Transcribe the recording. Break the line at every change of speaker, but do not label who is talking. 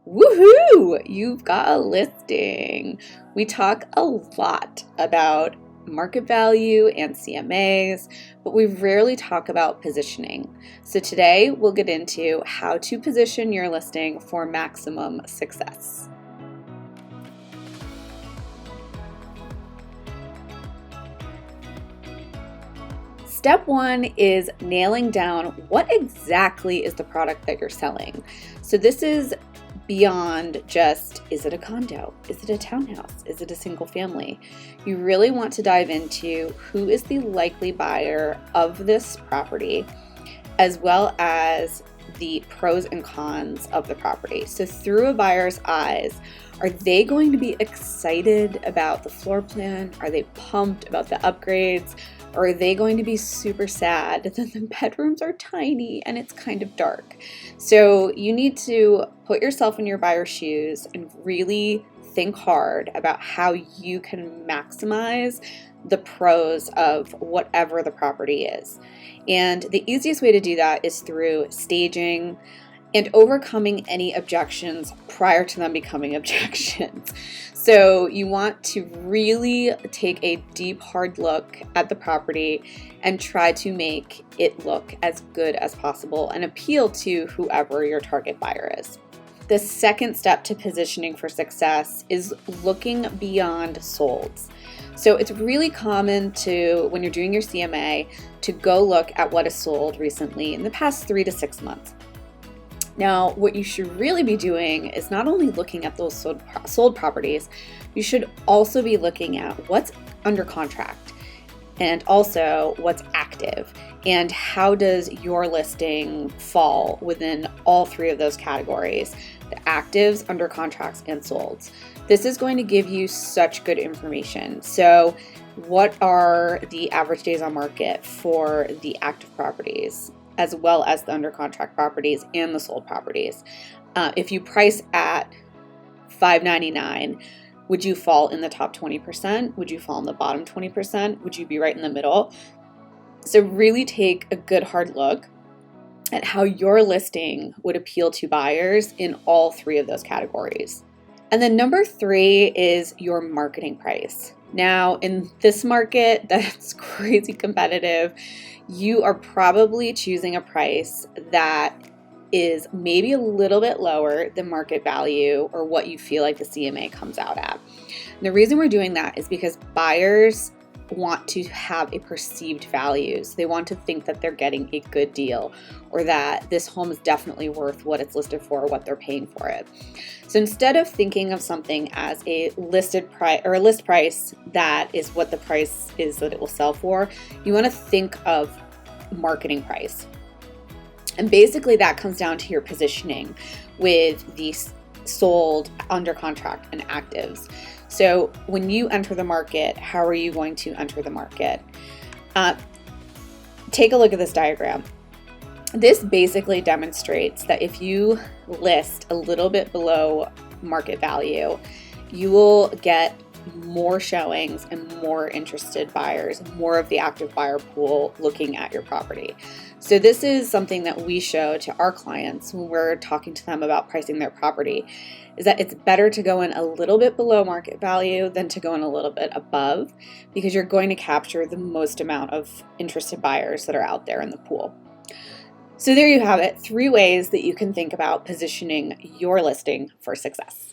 Woohoo! You've got a listing. We talk a lot about market value and CMAs, but we rarely talk about positioning. So today we'll get into how to position your listing for maximum success. Step one is nailing down what exactly is the product that you're selling. So this is beyond just, is it a condo? Is it a townhouse? Is it a single family? You really want to dive into who is the likely buyer of this property, as well as the pros and cons of the property. So through a buyer's eyes, are they going to be excited about the floor plan? Are they pumped about the upgrades? Or are they going to be super sad that the bedrooms are tiny and it's kind of dark? So you need to put yourself in your buyer's shoes and really think hard about how you can maximize the pros of whatever the property is. And the easiest way to do that is through staging and overcoming any objections prior to them becoming objections. So you want to really take a deep, hard look at the property and try to make it look as good as possible and appeal to whoever your target buyer is. The second step to positioning for success is looking beyond solds. So it's really common to, when you're doing your CMA, to go look at what is sold recently in the past 3 to 6 months. Now, what you should really be doing is not only looking at those sold properties, you should also be looking at what's under contract and also what's active, and how does your listing fall within all three of those categories: the actives, under contracts, and solds. This is going to give you such good information. So what are the average days on market for the active properties, as well as the under contract properties and the sold properties? If you price at $599, would you fall in the top 20%? Would you fall in the bottom 20%? Would you be right in the middle? So really take a good hard look at how your listing would appeal to buyers in all three of those categories. And then number 3 is your marketing price. Now, in this market that's crazy competitive, you are probably choosing a price that is maybe a little bit lower than market value or what you feel like the CMA comes out at. And the reason we're doing that is because buyers want to have a perceived value. So they want to think that they're getting a good deal, or that this home is definitely worth what it's listed for, or what they're paying for it. So instead of thinking of something as a listed price or a list price that is what the price is that it will sell for, you want to think of marketing price. And basically that comes down to your positioning with the sold, under contract, and actives. So when you enter the market, how are you going to enter the market? Take a look at this diagram. This basically demonstrates that if you list a little bit below market value, you will get more showings and more interested buyers, more of the active buyer pool looking at your property. So this is something that we show to our clients when we're talking to them about pricing their property, is that it's better to go in a little bit below market value than to go in a little bit above, because you're going to capture the most amount of interested buyers that are out there in the pool. So there you have it, 3 ways that you can think about positioning your listing for success.